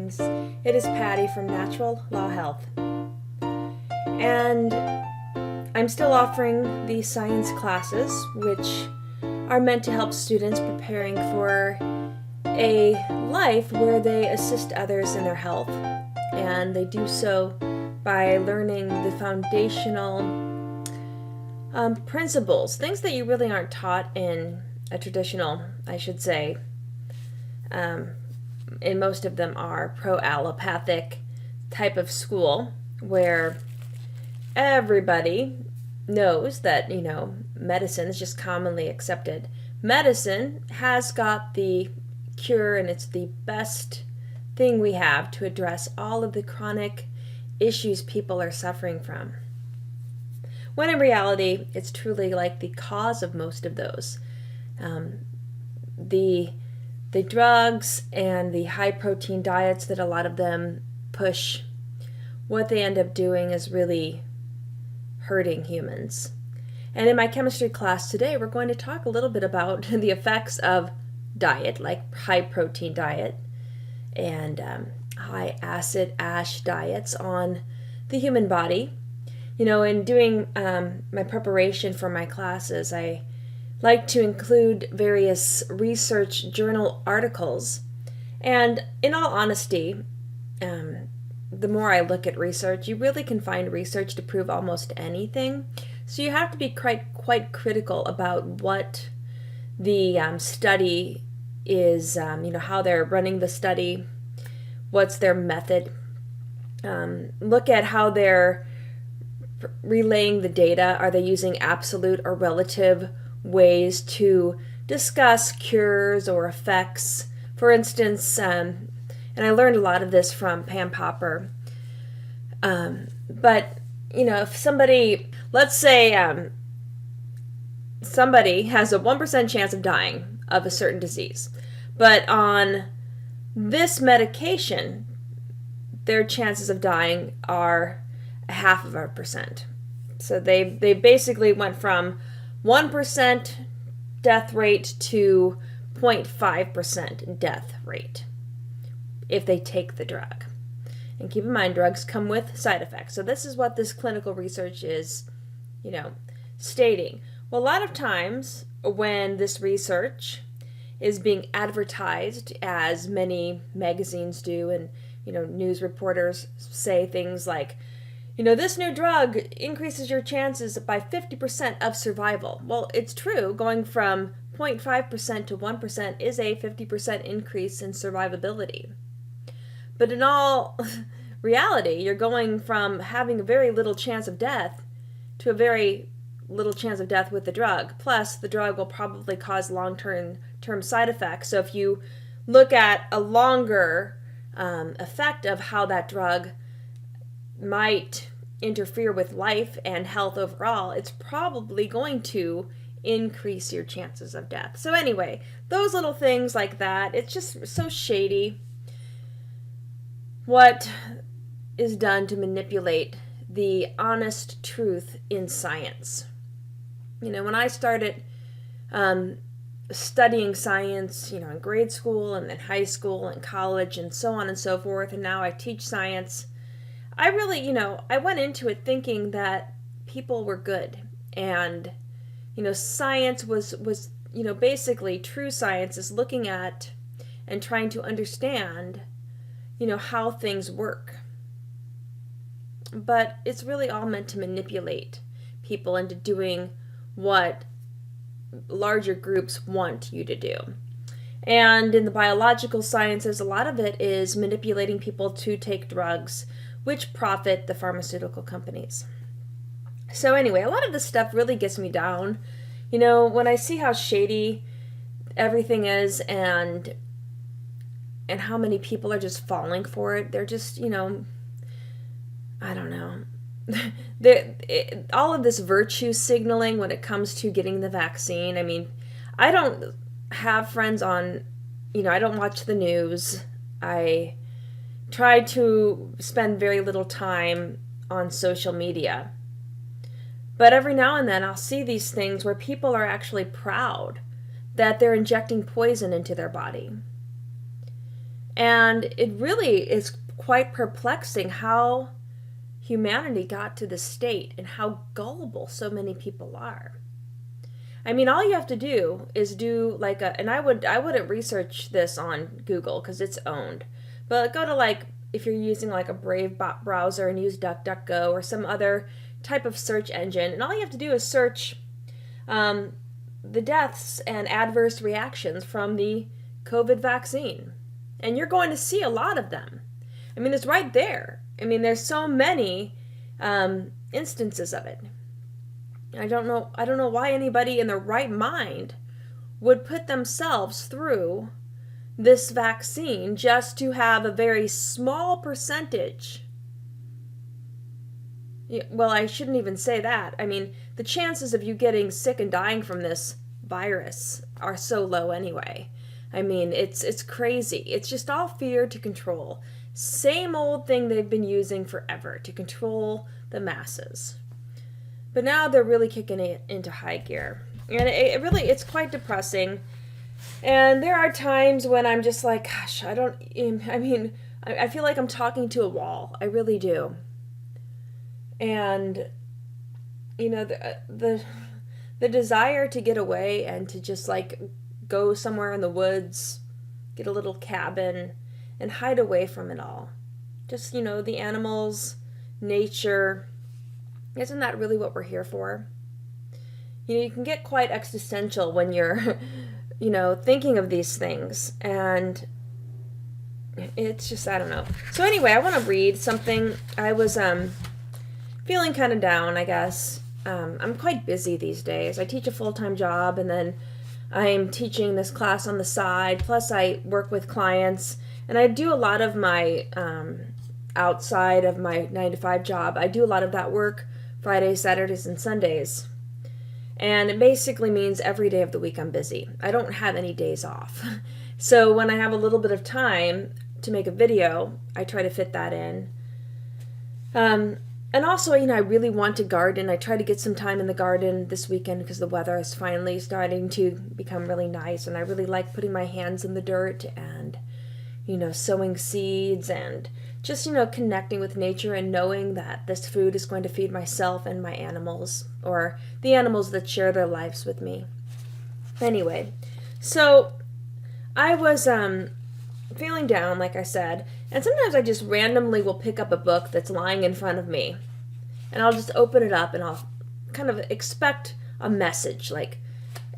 Greetings. It is Patty from Natural Law Health. And I'm still offering these science classes, which are meant to help students preparing for a life where they assist others in their health. And they do so by learning the foundational principles, things that you really aren't taught in a traditional, I should say, and most of them are pro-allopathic type of school where everybody knows that, medicine is just commonly accepted. Medicine has got the cure, and it's the best thing we have to address all of the chronic issues people are suffering from. When in reality, it's truly like the cause of most of those. The drugs and the high-protein diets that a lot of them push, what they end up doing is really hurting humans. And in my chemistry class today, we're going to talk a little bit about the effects of diet, like high-protein diet and high-acid ash diets on the human body. In doing my preparation for my classes, I like to include various research journal articles. And in all honesty, the more I look at research, you really can find research to prove almost anything. So you have to be quite critical about what the study is, how they're running the study, what's their method. Look at how they're relaying the data. Are they using absolute or relative ways to discuss cures or effects? For instance, and I learned a lot of this from Pam Popper, but if somebody, let's say somebody has a 1% chance of dying of a certain disease, but on this medication, their chances of dying are 0.5%. So they basically went from 1% death rate to 0.5% death rate if they take the drug. And keep in mind, drugs come with side effects. So this is what this clinical research is, stating. Well, a lot of times when this research is being advertised, as many magazines do, and news reporters say things like, this new drug increases your chances by 50% of survival. Well, it's true. Going from 0.5% to 1% is a 50% increase in survivability. But in all reality, you're going from having a very little chance of death to a very little chance of death with the drug. Plus, the drug will probably cause long-term side effects. So if you look at a longer effect of how that drug might interfere with life and health overall, it's probably going to increase your chances of death. So anyway, those little things like that, it's just so shady what is done to manipulate the honest truth in science. When I started studying science, in grade school and then high school and college and so on and so forth, and now I teach science, I really, I went into it thinking that people were good. And, science was basically true science is looking at and trying to understand, how things work. But it's really all meant to manipulate people into doing what larger groups want you to do. And in the biological sciences, a lot of it is manipulating people to take drugs which profit the pharmaceutical companies. So anyway, a lot of this stuff really gets me down. When I see how shady everything is and how many people are just falling for it, they're just, I don't know. All of this virtue signaling when it comes to getting the vaccine. I mean, I don't have friends on, I don't watch the news. I try to spend very little time on social media. But every now and then I'll see these things where people are actually proud that they're injecting poison into their body. And it really is quite perplexing how humanity got to this state and how gullible so many people are. I mean, all you have to do is do like and I wouldn't research this on Google because it's owned, but go to like, if you're using like a Brave browser and use DuckDuckGo or some other type of search engine, and all you have to do is search the deaths and adverse reactions from the COVID vaccine, and you're going to see a lot of them. I mean, it's right there. I mean, there's so many instances of it. I don't know why anybody in their right mind would put themselves through this vaccine just to have a very small percentage. Well, I shouldn't even say that. I mean, the chances of you getting sick and dying from this virus are so low anyway. I mean, it's crazy. It's just all fear to control. Same old thing they've been using forever to control the masses. But now they're really kicking it into high gear. And it's quite depressing. And there are times when I'm just like, gosh, I feel like I'm talking to a wall. I really do. And, the desire to get away and to just like go somewhere in the woods, get a little cabin, and hide away from it all. Just, the animals, nature. Isn't that really what we're here for? You can get quite existential when you're, thinking of these things. And it's just, I don't know. So anyway, I want to read something. I was feeling kind of down, I guess. I'm quite busy these days. I teach a full-time job, and then I'm teaching this class on the side. Plus, I work with clients, and I do a lot of my, outside of my 9-to-5 job, I do a lot of that work Fridays, Saturdays, and Sundays. And it basically means every day of the week I'm busy. I don't have any days off. So when I have a little bit of time to make a video, I try to fit that in. And also, I really want to garden. I try to get some time in the garden this weekend because the weather is finally starting to become really nice. And I really like putting my hands in the dirt and, sowing seeds and just, connecting with nature and knowing that this food is going to feed myself and my animals, or the animals that share their lives with me. Anyway, so I was feeling down, like I said, and sometimes I just randomly will pick up a book that's lying in front of me, and I'll just open it up and I'll kind of expect a message, like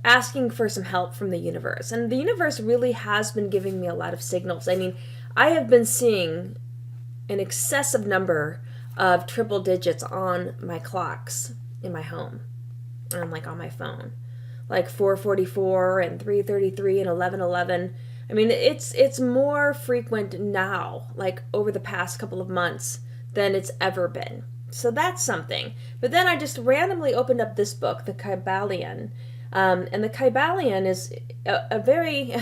asking for some help from the universe. And the universe really has been giving me a lot of signals. I mean, I have been seeing an excessive number of triple digits on my clocks in my home, and like on my phone, like 4:44 and 3:33 and 11:11. I mean, it's more frequent now, like over the past couple of months, than it's ever been. So that's something. But then I just randomly opened up this book, the Kybalion, and the Kybalion is a very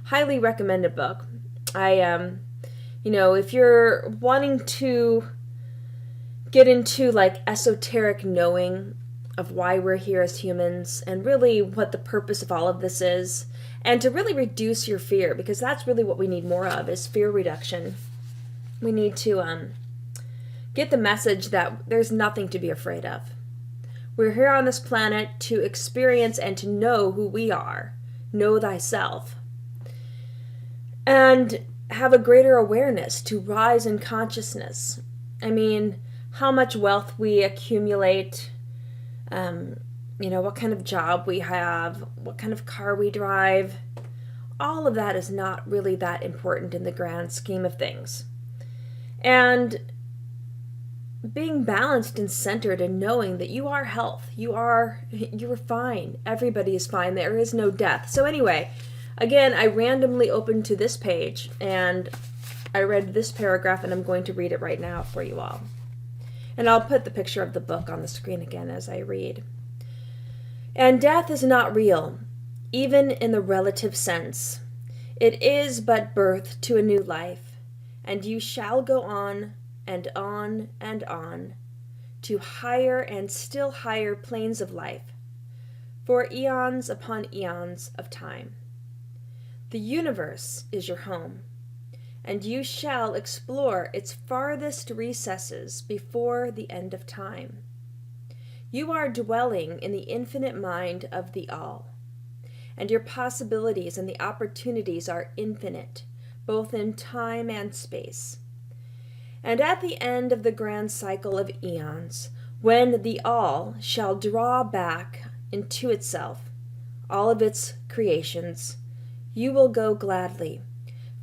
highly recommended book. If you're wanting to get into like esoteric knowing of why we're here as humans and really what the purpose of all of this is, and to really reduce your fear, because that's really what we need more of, is fear reduction. We need to get the message that there's nothing to be afraid of. We're here on this planet to experience and to know who we are. Know thyself. And have a greater awareness, to rise in consciousness. I mean, how much wealth we accumulate, what kind of job we have, what kind of car we drive, all of that is not really that important in the grand scheme of things. And being balanced and centered and knowing that you are health, you're fine, everybody is fine, there is no death. So anyway, again, I randomly opened to this page and I read this paragraph, and I'm going to read it right now for you all. And I'll put the picture of the book on the screen again as I read. And death is not real, even in the relative sense. It is but birth to a new life, and you shall go on and on and on to higher and still higher planes of life, for eons upon eons of time. The universe is your home, and you shall explore its farthest recesses before the end of time. You are dwelling in the infinite mind of the All, and your possibilities and the opportunities are infinite, both in time and space. And at the end of the grand cycle of eons, when the All shall draw back into itself all of its creations, you will go gladly,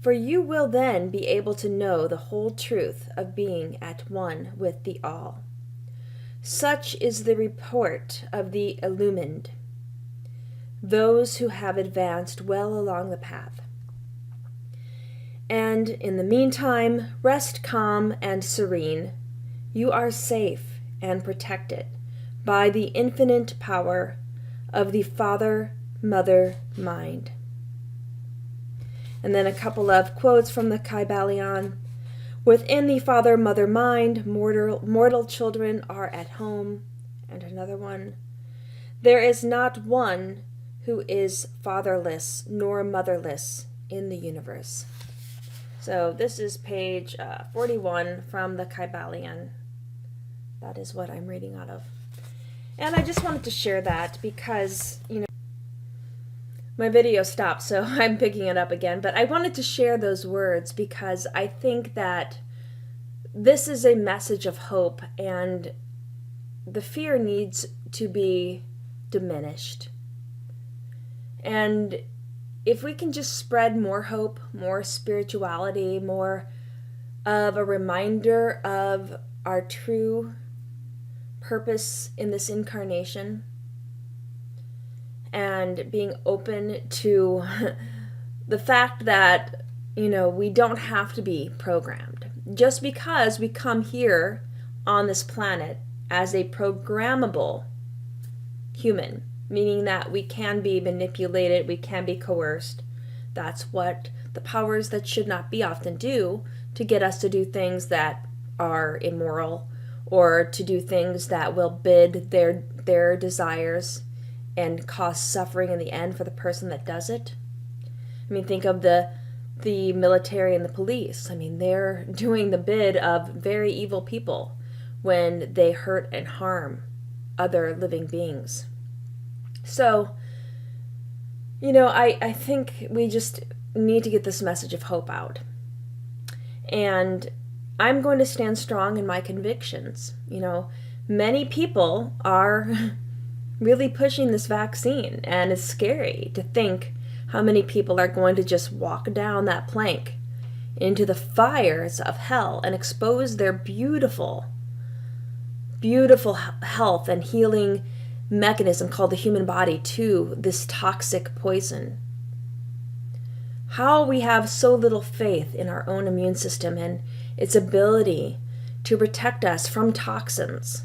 for you will then be able to know the whole truth of being at one with the All. Such is the report of the illumined, those who have advanced well along the path. And in the meantime, rest calm and serene. You are safe and protected by the infinite power of the Father-Mother mind. And then a couple of quotes from the Kybalion. Within the Father-Mother mind, mortal children are at home. And another one. There is not one who is fatherless nor motherless in the universe. So this is page 41 from the Kybalion. That is what I'm reading out of. And I just wanted to share that because, my video stopped, so I'm picking it up again. But I wanted to share those words because I think that this is a message of hope, and the fear needs to be diminished. And if we can just spread more hope, more spirituality, more of a reminder of our true purpose in this incarnation, and being open to the fact that, we don't have to be programmed. Just because we come here on this planet as a programmable human, meaning that we can be manipulated, we can be coerced. That's what the powers that should not be often do, to get us to do things that are immoral, or to do things that will bid their desires and cause suffering in the end for the person that does it. Think of the military and the police. They're doing the bid of very evil people when they hurt and harm other living beings. So, I think we just need to get this message of hope out. And I'm going to stand strong in my convictions. Many people are really pushing this vaccine, and it's scary to think how many people are going to just walk down that plank into the fires of hell and expose their beautiful, beautiful health and healing mechanism called the human body to this toxic poison. How we have so little faith in our own immune system and its ability to protect us from toxins.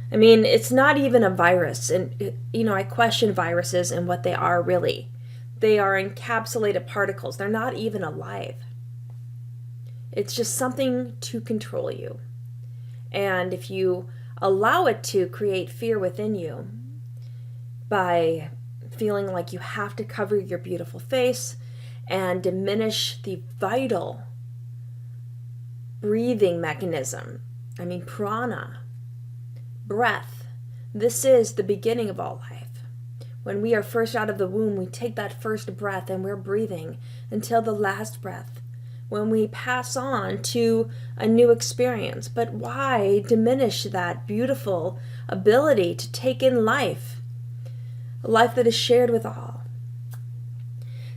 It's not even a virus, and I question viruses and what they are really. They are encapsulated particles. They're not even alive. It's just something to control you. And if you allow it to create fear within you by feeling like you have to cover your beautiful face and diminish the vital breathing mechanism, prana, breath. This is the beginning of all life. When we are first out of the womb, we take that first breath and we're breathing until the last breath, when we pass on to a new experience. But why diminish that beautiful ability to take in life, a life that is shared with all?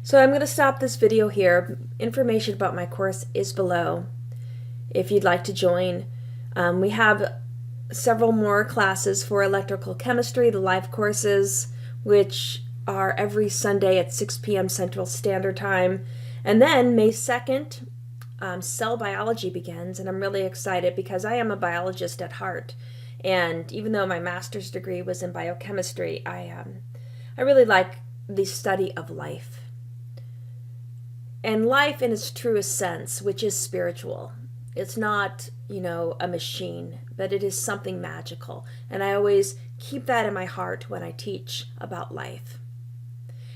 So I'm going to stop this video here. Information about my course is below if you'd like to join. We have several more classes for electrical chemistry, the live courses, which are every Sunday at 6 p.m. Central Standard Time. And then May 2nd, cell biology begins, and I'm really excited because I am a biologist at heart. And even though my master's degree was in biochemistry, I really like the study of life. And life in its truest sense, which is spiritual. It's not, a machine, but it is something magical. And I always keep that in my heart when I teach about life.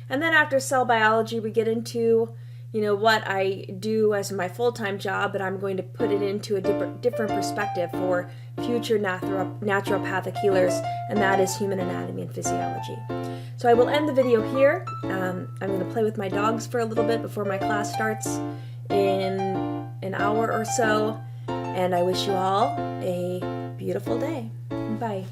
And then after cell biology, we get into, what I do as my full-time job, but I'm going to put it into a different perspective for future naturopathic healers, and that is human anatomy and physiology. So I will end the video here. I'm going to play with my dogs for a little bit before my class starts in an hour or so, and I wish you all a beautiful day. Bye.